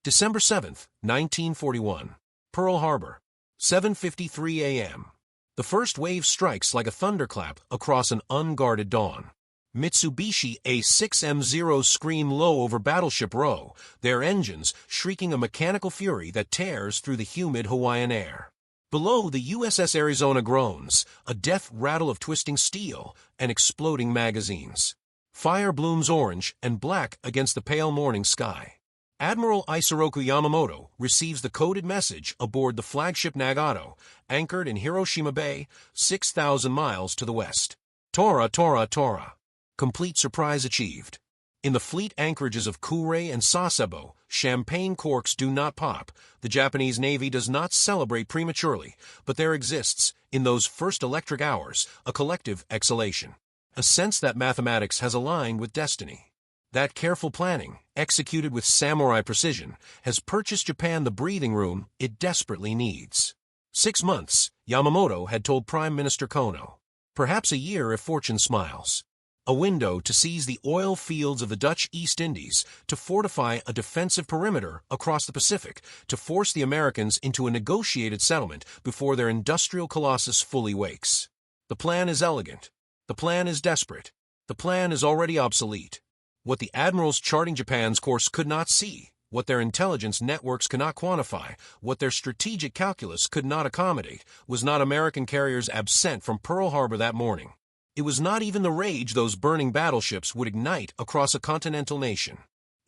December 7, 1941. Pearl Harbor. 7:53 a.m. The first wave strikes like a thunderclap across an unguarded dawn. Mitsubishi A6M0 scream low over Battleship Row, their engines shrieking a mechanical fury that tears through the humid Hawaiian air. Below, the USS Arizona groans, a death rattle of twisting steel and exploding magazines. Fire blooms orange and black against the pale morning sky. Admiral Yamamoto receives the coded message aboard the flagship Nagato, anchored in Hiroshima Bay, 6,000 miles to the west. Tora, Tora, Tora. Complete surprise achieved. In the fleet anchorages of Kure and Sasebo, champagne corks do not pop. The Japanese Navy does not celebrate prematurely, but there exists, in those first electric hours, a collective exhalation. A sense that mathematics has aligned with destiny. That careful planning, executed with samurai precision, has purchased Japan the breathing room it desperately needs. 6 months, Yamamoto had told Prime Minister Kono. Perhaps a year if fortune smiles. A window to seize the oil fields of the Dutch East Indies, to fortify a defensive perimeter across the Pacific, to force the Americans into a negotiated settlement before their industrial colossus fully wakes. The plan is elegant. The plan is desperate. The plan is already obsolete. What the admirals charting Japan's course could not see, what their intelligence networks could not quantify, what their strategic calculus could not accommodate, was not American carriers absent from Pearl Harbor that morning. It was not even the rage those burning battleships would ignite across a continental nation.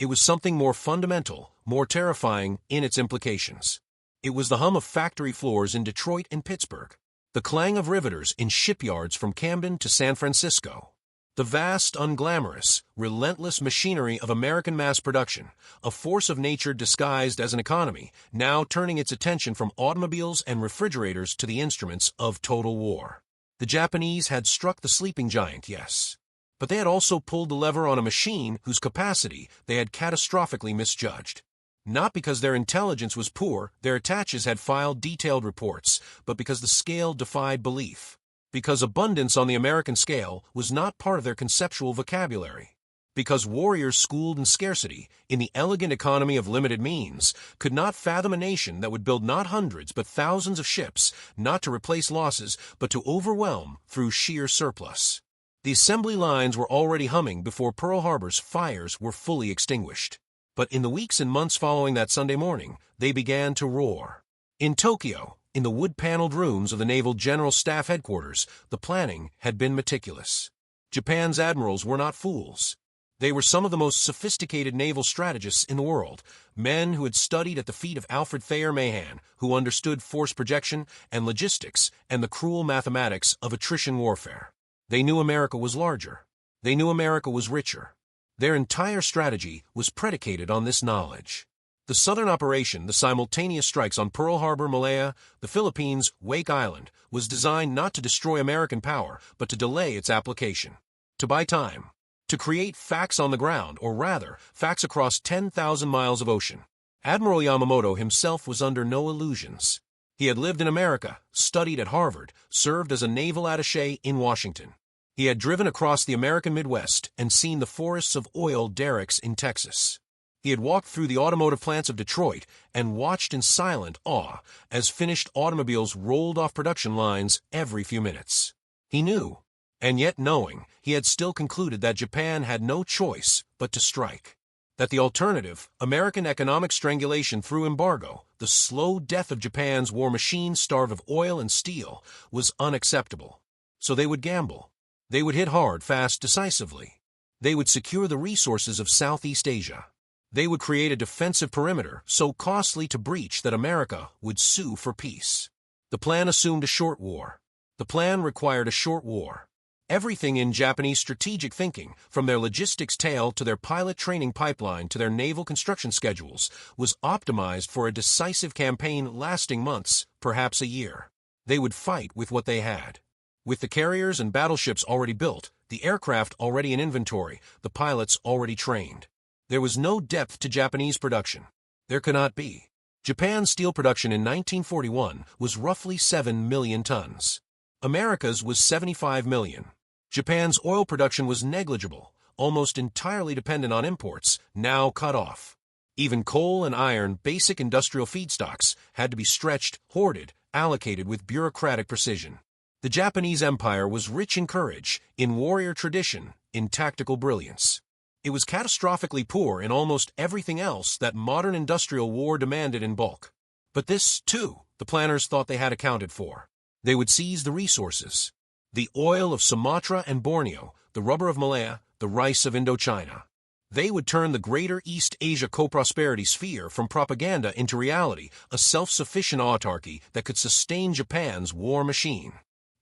It was something more fundamental, more terrifying in its implications. It was the hum of factory floors in Detroit and Pittsburgh, the clang of riveters in shipyards from Camden to San Francisco. The vast, unglamorous, relentless machinery of American mass production, a force of nature disguised as an economy, now turning its attention from automobiles and refrigerators to the instruments of total war. The Japanese had struck the sleeping giant, yes. But they had also pulled the lever on a machine whose capacity they had catastrophically misjudged. Not because their intelligence was poor, their attaches had filed detailed reports, but because the scale defied belief. Because abundance on the American scale was not part of their conceptual vocabulary. Because warriors schooled in scarcity, in the elegant economy of limited means, could not fathom a nation that would build not hundreds but thousands of ships, not to replace losses, but to overwhelm through sheer surplus. The assembly lines were already humming before Pearl Harbor's fires were fully extinguished. But in the weeks and months following that Sunday morning, they began to roar. In Tokyo, in the wood-paneled rooms of the Naval General Staff Headquarters, the planning had been meticulous. Japan's admirals were not fools. They were some of the most sophisticated naval strategists in the world, men who had studied at the feet of Alfred Thayer Mahan, who understood force projection and logistics and the cruel mathematics of attrition warfare. They knew America was larger. They knew America was richer. Their entire strategy was predicated on this knowledge. The southern operation, the simultaneous strikes on Pearl Harbor, Malaya, the Philippines, Wake Island, was designed not to destroy American power, but to delay its application. To buy time. To create facts on the ground, or rather, facts across 10,000 miles of ocean. Admiral Yamamoto himself was under no illusions. He had lived in America, studied at Harvard, served as a naval attaché in Washington. He had driven across the American Midwest and seen the forests of oil derricks in Texas. He had walked through the automotive plants of Detroit and watched in silent awe as finished automobiles rolled off production lines every few minutes. He knew. And yet knowing, he had still concluded that Japan had no choice but to strike. That the alternative, American economic strangulation through embargo, the slow death of Japan's war machine starved of oil and steel, was unacceptable. So they would gamble. They would hit hard, fast, decisively. They would secure the resources of Southeast Asia. They would create a defensive perimeter so costly to breach that America would sue for peace. The plan assumed a short war. The plan required a short war. Everything in Japanese strategic thinking, from their logistics tail to their pilot training pipeline to their naval construction schedules, was optimized for a decisive campaign lasting months, perhaps a year. They would fight with what they had. With the carriers and battleships already built, the aircraft already in inventory, the pilots already trained. There was no depth to Japanese production. There could not be. Japan's steel production in 1941 was roughly 7 million tons. America's was 75 million. Japan's oil production was negligible, almost entirely dependent on imports, now cut off. Even coal and iron, basic industrial feedstocks, had to be stretched, hoarded, allocated with bureaucratic precision. The Japanese Empire was rich in courage, in warrior tradition, in tactical brilliance. It was catastrophically poor in almost everything else that modern industrial war demanded in bulk. But this, too, the planners thought they had accounted for. They would seize the resources. The oil of Sumatra and Borneo, the rubber of Malaya, the rice of Indochina. They would turn the greater East Asia co-prosperity sphere from propaganda into reality, a self-sufficient autarky that could sustain Japan's war machine.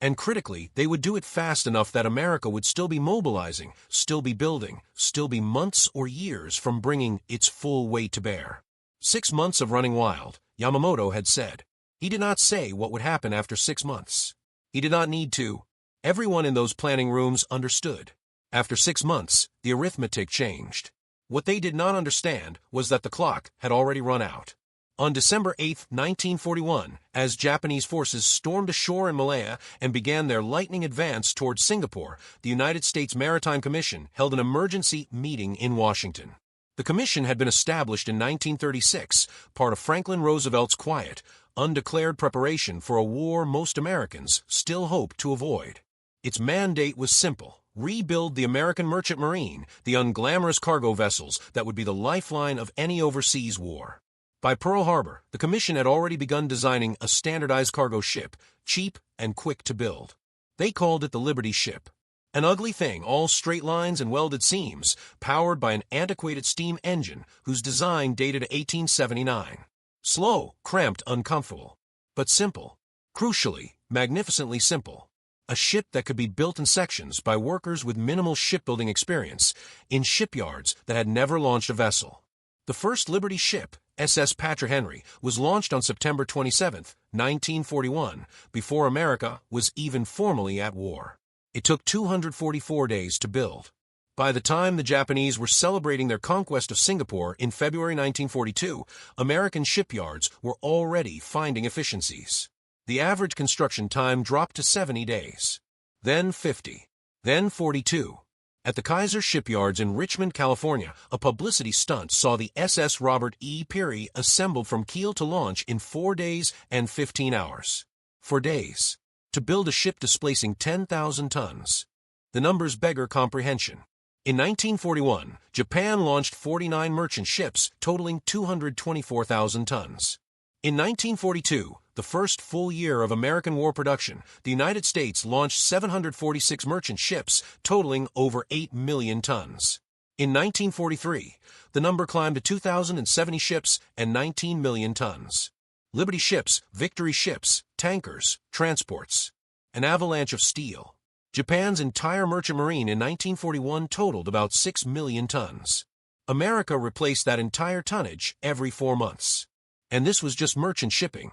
And critically, they would do it fast enough that America would still be mobilizing, still be building, still be months or years from bringing its full weight to bear. 6 months of running wild, Yamamoto had said. He did not say what would happen after 6 months. He did not need to. Everyone in those planning rooms understood. After 6 months, the arithmetic changed. What they did not understand was that the clock had already run out. On December 8, 1941, as Japanese forces stormed ashore in Malaya and began their lightning advance towards Singapore, the United States Maritime Commission held an emergency meeting in Washington. The commission had been established in 1936, part of Franklin Roosevelt's quiet, undeclared preparation for a war most Americans still hoped to avoid. Its mandate was simple: rebuild the American merchant marine, the unglamorous cargo vessels that would be the lifeline of any overseas war. By Pearl Harbor, the Commission had already begun designing a standardized cargo ship, cheap and quick to build. They called it the Liberty ship. An ugly thing, all straight lines and welded seams, powered by an antiquated steam engine whose design dated 1879. Slow, cramped, uncomfortable. But simple. Crucially, magnificently simple. A ship that could be built in sections by workers with minimal shipbuilding experience, in shipyards that had never launched a vessel. The first Liberty ship, SS Patrick Henry, was launched on September 27, 1941, before America was even formally at war. It took 244 days to build. By the time the Japanese were celebrating their conquest of Singapore in February 1942, American shipyards were already finding efficiencies. The average construction time dropped to 70 days. Then 50. Then 42. At the Kaiser shipyards in Richmond, California, a publicity stunt saw the SS Robert E. Peary assembled from keel to launch in 4 days and 15 hours. 4 days. To build a ship displacing 10,000 tons. The numbers beggar comprehension. In 1941, Japan launched 49 merchant ships totaling 224,000 tons. In 1942, the first full year of American war production, the United States launched 746 merchant ships totaling over 8 million tons. In 1943, the number climbed to 2,070 ships and 19 million tons. Liberty ships, Victory ships, tankers, transports. An avalanche of steel. Japan's entire merchant marine in 1941 totaled about 6 million tons. America replaced that entire tonnage every 4 months. And this was just merchant shipping.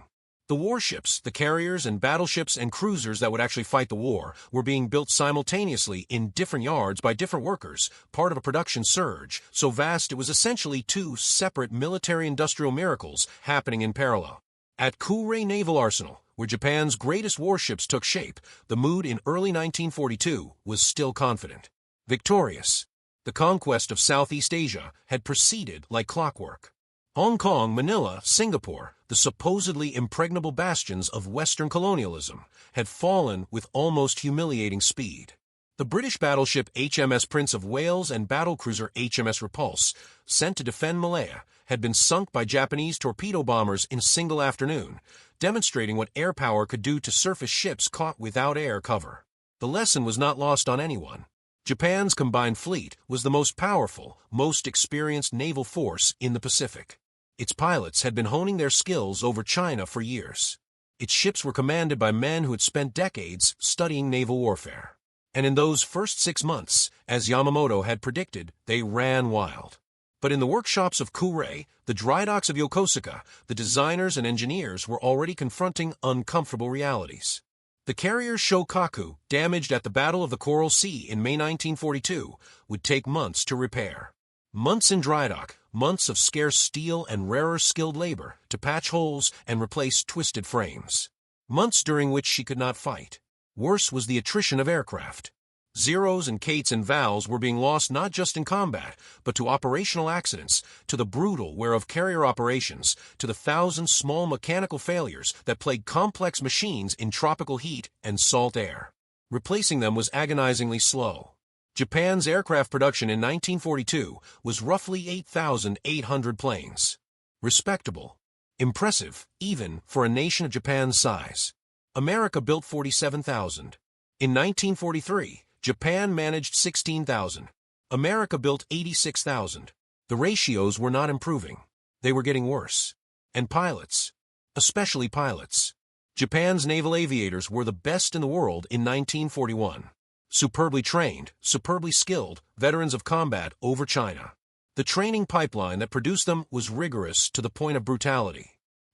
The warships, the carriers and battleships and cruisers that would actually fight the war, were being built simultaneously in different yards by different workers, part of a production surge, so vast it was essentially 2 separate military-industrial miracles happening in parallel. At Kure Naval Arsenal, where Japan's greatest warships took shape, the mood in early 1942 was still confident. Victorious. The conquest of Southeast Asia had proceeded like clockwork. Hong Kong, Manila, Singapore, the supposedly impregnable bastions of Western colonialism, had fallen with almost humiliating speed. The British battleship HMS Prince of Wales and battlecruiser HMS Repulse, sent to defend Malaya, had been sunk by Japanese torpedo bombers in a single afternoon, demonstrating what air power could do to surface ships caught without air cover. The lesson was not lost on anyone. Japan's combined fleet was the most powerful, most experienced naval force in the Pacific. Its pilots had been honing their skills over China for years. Its ships were commanded by men who had spent decades studying naval warfare. And in those first 6 months, as Yamamoto had predicted, they ran wild. But in the workshops of Kure, the dry docks of Yokosuka, the designers and engineers were already confronting uncomfortable realities. The carrier Shokaku, damaged at the Battle of the Coral Sea in May 1942, would take months to repair. Months in dry dock, months of scarce steel and rarer skilled labor to patch holes and replace twisted frames. Months during which she could not fight. Worse was the attrition of aircraft. Zeros and Kates and Vals were being lost not just in combat, but to operational accidents, to the brutal wear of carrier operations, to the thousand small mechanical failures that plagued complex machines in tropical heat and salt air. Replacing them was agonizingly slow. Japan's aircraft production in 1942 was roughly 8,800 planes. Respectable. Impressive, even for a nation of Japan's size. America built 47,000. In 1943, Japan managed 16,000. America built 86,000. The ratios were not improving. They were getting worse. And pilots, especially pilots. Japan's naval aviators were the best in the world in 1941. Superbly trained, superbly skilled, veterans of combat over China. The training pipeline that produced them was rigorous to the point of brutality.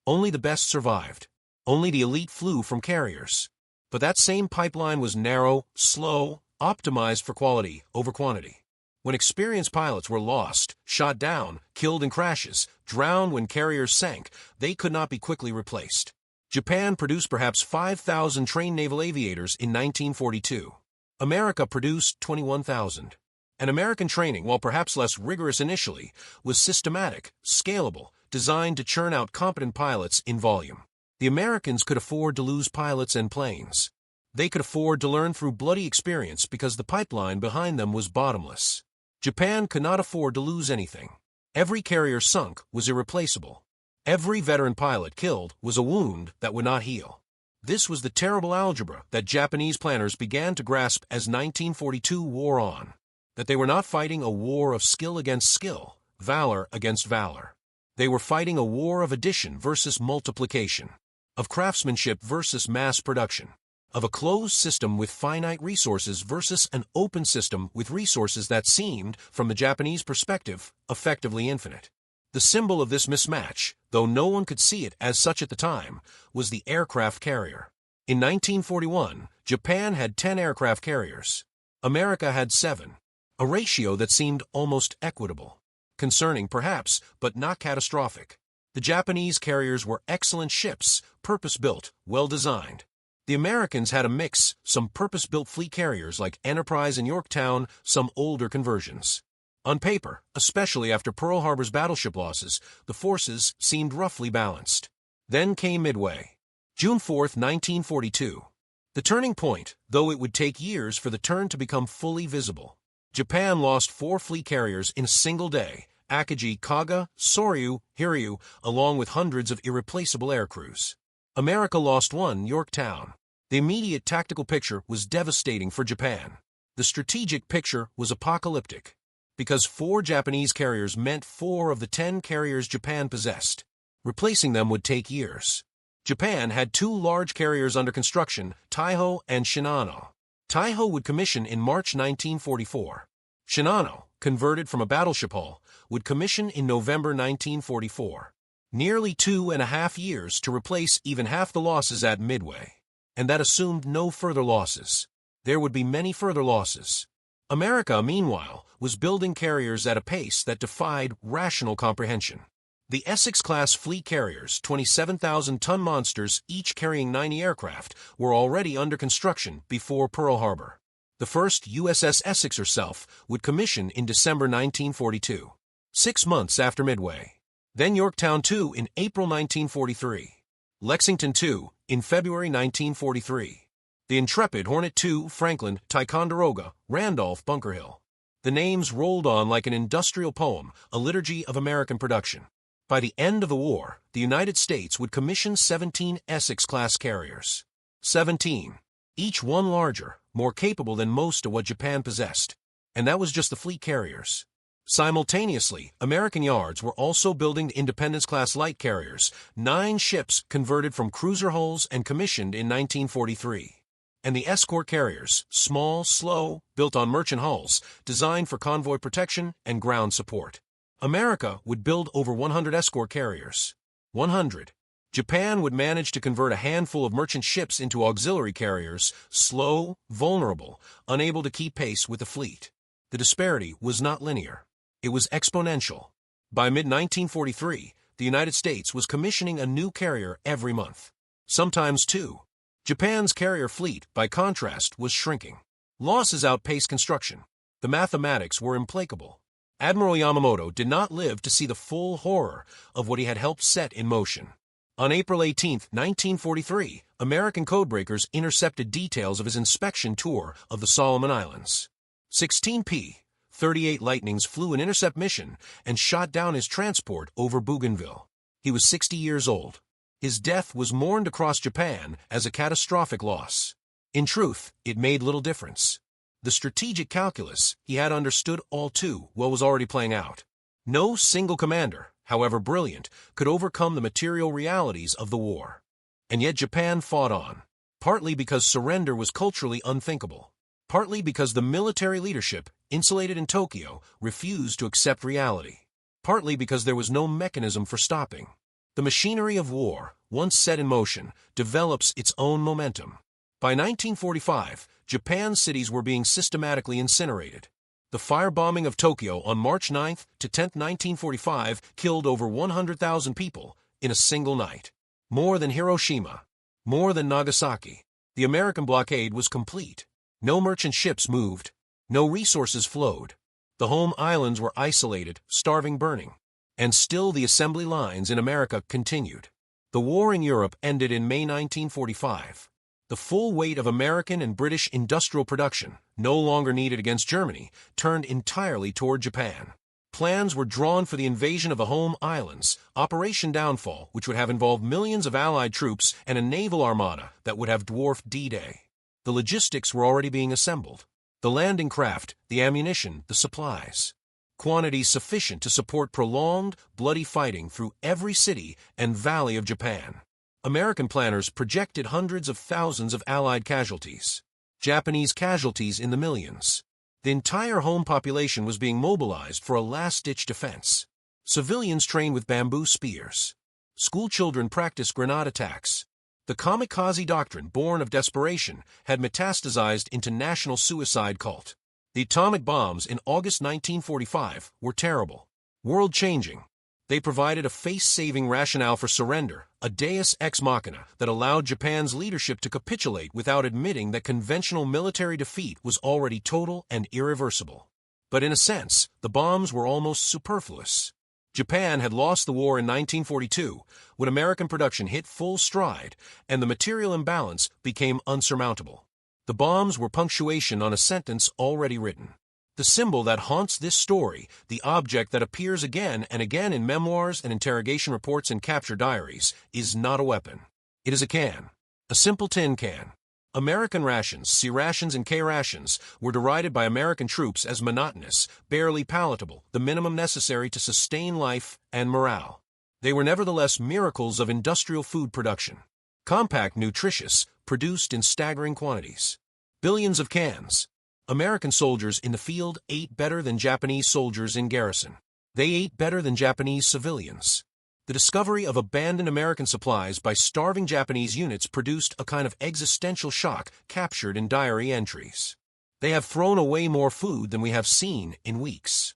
Only the best survived. Only the elite flew from carriers. But that same pipeline was narrow, slow, optimized for quality over quantity. When experienced pilots were lost, shot down, killed in crashes, drowned when carriers sank, they could not be quickly replaced. Japan produced perhaps 5,000 trained naval aviators in 1942. America produced 21,000. And American training, while perhaps less rigorous initially, was systematic, scalable, designed to churn out competent pilots in volume. The Americans could afford to lose pilots and planes. They could afford to learn through bloody experience because the pipeline behind them was bottomless. Japan could not afford to lose anything. Every carrier sunk was irreplaceable. Every veteran pilot killed was a wound that would not heal. This was the terrible algebra that Japanese planners began to grasp as 1942 wore on. That they were not fighting a war of skill against skill, valor against valor. They were fighting a war of addition versus multiplication, of craftsmanship versus mass production, of a closed system with finite resources versus an open system with resources that seemed, from the Japanese perspective, effectively infinite. The symbol of this mismatch, though no one could see it as such at the time, was the aircraft carrier. In 1941, Japan had 10 aircraft carriers. America had 7. A ratio that seemed almost equitable. Concerning, perhaps, but not catastrophic. The Japanese carriers were excellent ships, purpose-built, well-designed. The Americans had a mix, some purpose-built fleet carriers like Enterprise and Yorktown, some older conversions. On paper, especially after Pearl Harbor's battleship losses, the forces seemed roughly balanced. Then came Midway. June 4, 1942. The turning point, though it would take years for the turn to become fully visible. Japan lost 4 fleet carriers in a single day, Akagi, Kaga, Soryu, Hiryu, along with hundreds of irreplaceable aircrews. America lost 1, Yorktown. The immediate tactical picture was devastating for Japan. The strategic picture was apocalyptic. Because 4 Japanese carriers meant 4 of the 10 carriers Japan possessed. Replacing them would take years. Japan had 2 large carriers under construction, Taiho and Shinano. Taiho would commission in March 1944. Shinano, converted from a battleship hull, would commission in November 1944. Nearly 2.5 years to replace even half the losses at Midway. And that assumed no further losses. There would be many further losses. America, meanwhile, was building carriers at a pace that defied rational comprehension. The Essex-class fleet carriers, 27,000-ton monsters each carrying 90 aircraft, were already under construction before Pearl Harbor. The first USS Essex herself would commission in December 1942, 6 months after Midway. Then Yorktown II in April 1943. Lexington II in February 1943. The Intrepid, Hornet II, Franklin, Ticonderoga, Randolph, Bunker Hill. The names rolled on like an industrial poem, a liturgy of American production. By the end of the war, the United States would commission 17 Essex-class carriers. 17. Each one larger, more capable than most of what Japan possessed. And that was just the fleet carriers. Simultaneously, American yards were also building the Independence-class light carriers, 9 ships converted from cruiser hulls and commissioned in 1943. And the escort carriers, small, slow, built on merchant hulls, designed for convoy protection and ground support. America would build over 100 escort carriers. 100. Japan would manage to convert a handful of merchant ships into auxiliary carriers, slow, vulnerable, unable to keep pace with the fleet. The disparity was not linear. It was exponential. By mid-1943, the United States was commissioning a new carrier every month. Sometimes 2. Japan's carrier fleet, by contrast, was shrinking. Losses outpaced construction. The mathematics were implacable. Admiral Yamamoto did not live to see the full horror of what he had helped set in motion. On April 18, 1943, American codebreakers intercepted details of his inspection tour of the Solomon Islands. 16P-38 Lightnings flew an intercept mission and shot down his transport over Bougainville. He was 60 years old. His death was mourned across Japan as a catastrophic loss. In truth, it made little difference. The strategic calculus he had understood all too well was already playing out. No single commander, however brilliant, could overcome the material realities of the war. And yet Japan fought on, partly because surrender was culturally unthinkable, partly because the military leadership, insulated in Tokyo, refused to accept reality, partly because there was no mechanism for stopping. The machinery of war, once set in motion, develops its own momentum. By 1945, Japan's cities were being systematically incinerated. The firebombing of Tokyo on March 9 to 10, 1945 killed over 100,000 people in a single night. More than Hiroshima, more than Nagasaki. The American blockade was complete. No merchant ships moved. No resources flowed. The home islands were isolated, starving, burning. And still the assembly lines in America continued. The war in Europe ended in May 1945. The full weight of American and British industrial production, no longer needed against Germany, turned entirely toward Japan. Plans were drawn for the invasion of the home islands, Operation Downfall, which would have involved millions of Allied troops and a naval armada that would have dwarfed D-Day. The logistics were already being assembled. The landing craft, the ammunition, the supplies. Quantities sufficient to support prolonged, bloody fighting through every city and valley of Japan. American planners projected hundreds of thousands of Allied casualties. Japanese casualties in the millions. The entire home population was being mobilized for a last-ditch defense. Civilians trained with bamboo spears. School children practiced grenade attacks. The kamikaze doctrine, born of desperation, had metastasized into national suicide cult. The atomic bombs in August 1945 were terrible, world-changing. They provided a face-saving rationale for surrender, a deus ex machina that allowed Japan's leadership to capitulate without admitting that conventional military defeat was already total and irreversible. But in a sense, the bombs were almost superfluous. Japan had lost the war in 1942 when American production hit full stride and the material imbalance became unsurmountable. The bombs were punctuation on a sentence already written. The symbol that haunts this story, the object that appears again and again in memoirs and interrogation reports and capture diaries, is not a weapon. It is a can. A simple tin can. American rations, C rations and K rations, were derided by American troops as monotonous, barely palatable, the minimum necessary to sustain life and morale. They were nevertheless miracles of industrial food production. Compact, nutritious, produced in staggering quantities. Billions of cans. American soldiers in the field ate better than Japanese soldiers in garrison. They ate better than Japanese civilians. The discovery of abandoned American supplies by starving Japanese units produced a kind of existential shock captured in diary entries. They have thrown away more food than we have seen in weeks.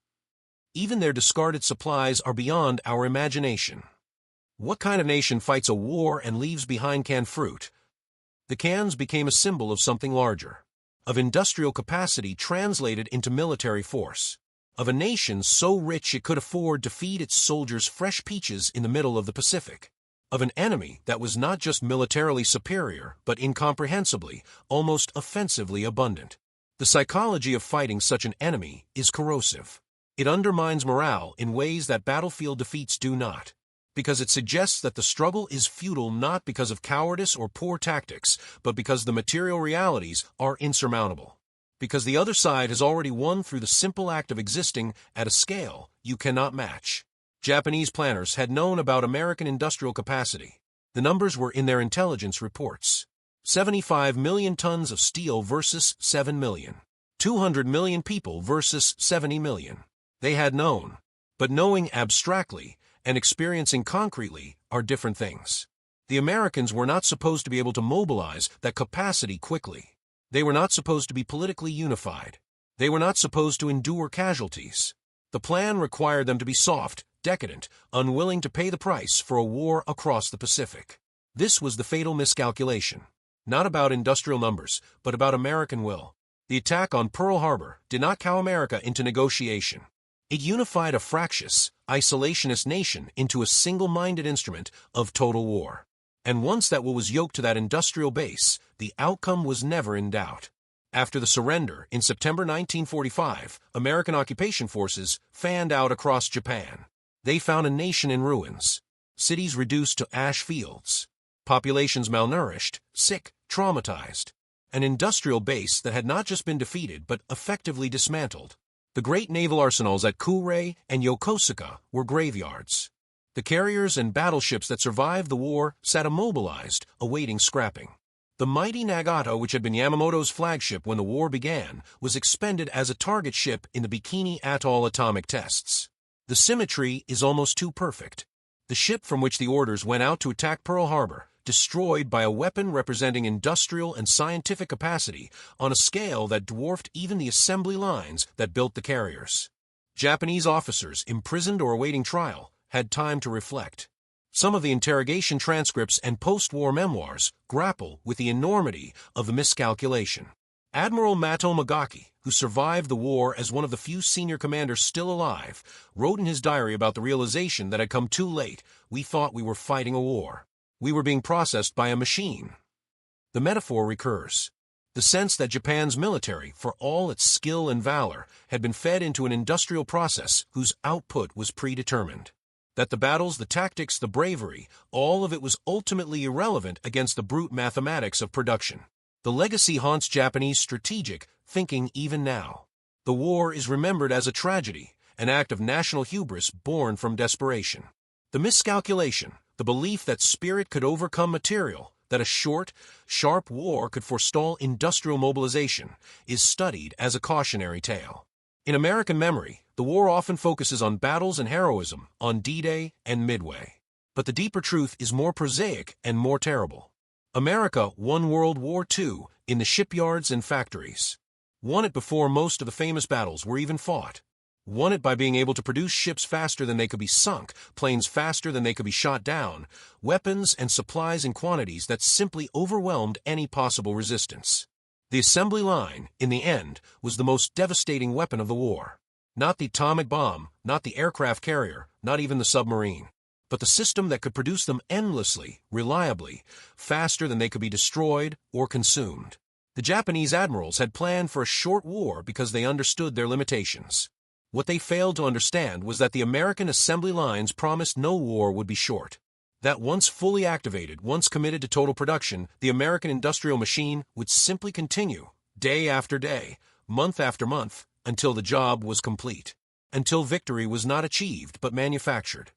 Even their discarded supplies are beyond our imagination. What kind of nation fights a war and leaves behind canned fruit? The cans became a symbol of something larger. Of industrial capacity translated into military force, of a nation so rich it could afford to feed its soldiers fresh peaches in the middle of the Pacific, of an enemy that was not just militarily superior, but incomprehensibly, almost offensively abundant. The psychology of fighting such an enemy is corrosive. It undermines morale in ways that battlefield defeats do not, because it suggests that the struggle is futile not because of cowardice or poor tactics, but because the material realities are insurmountable. Because the other side has already won through the simple act of existing at a scale you cannot match. Japanese planners had known about American industrial capacity. The numbers were in their intelligence reports. 75 million tons of steel versus 7 million. 200 million people versus 70 million. They had known. But knowing abstractly and experiencing concretely are different things. The Americans were not supposed to be able to mobilize that capacity quickly. They were not supposed to be politically unified. They were not supposed to endure casualties. The plan required them to be soft, decadent, unwilling to pay the price for a war across the Pacific. This was the fatal miscalculation. Not about industrial numbers, but about American will. The attack on Pearl Harbor did not cow America into negotiation. It unified a fractious, isolationist nation into a single-minded instrument of total war. And once that will was yoked to that industrial base, the outcome was never in doubt. After the surrender in September 1945, American occupation forces fanned out across Japan. They found a nation in ruins, cities reduced to ash fields, populations malnourished, sick, traumatized, an industrial base that had not just been defeated but effectively dismantled. The great naval arsenals at Kure and Yokosuka were graveyards. The carriers and battleships that survived the war sat immobilized, awaiting scrapping. The mighty Nagato, which had been Yamamoto's flagship when the war began, was expended as a target ship in the Bikini Atoll atomic tests. The symmetry is almost too perfect. The ship from which the orders went out to attack Pearl Harbor, destroyed by a weapon representing industrial and scientific capacity on a scale that dwarfed even the assembly lines that built the carriers. Japanese officers, imprisoned or awaiting trial, had time to reflect. Some of the interrogation transcripts and post-war memoirs grapple with the enormity of the miscalculation. Admiral Mato Magaki, who survived the war as one of the few senior commanders still alive, wrote in his diary about the realization that had come too late. We thought we were fighting a war. We were being processed by a machine. The metaphor recurs. The sense that Japan's military, for all its skill and valor, had been fed into an industrial process whose output was predetermined. That the battles, the tactics, the bravery, all of it was ultimately irrelevant against the brute mathematics of production. The legacy haunts Japanese strategic thinking even now. The war is remembered as a tragedy, an act of national hubris born from desperation. The miscalculation, the belief that spirit could overcome material, that a short, sharp war could forestall industrial mobilization, is studied as a cautionary tale. In American memory, the war often focuses on battles and heroism, on D-Day and Midway. But the deeper truth is more prosaic and more terrible. America won World War II in the shipyards and factories. Won it before most of the famous battles were even fought. Won it by being able to produce ships faster than they could be sunk, planes faster than they could be shot down, weapons and supplies in quantities that simply overwhelmed any possible resistance. The assembly line, in the end, was the most devastating weapon of the war. Not the atomic bomb, not the aircraft carrier, not even the submarine, but the system that could produce them endlessly, reliably, faster than they could be destroyed or consumed. The Japanese admirals had planned for a short war because they understood their limitations. What they failed to understand was that the American assembly lines promised no war would be short. That once fully activated, once committed to total production, the American industrial machine would simply continue, day after day, month after month, until the job was complete. Until victory was not achieved but manufactured.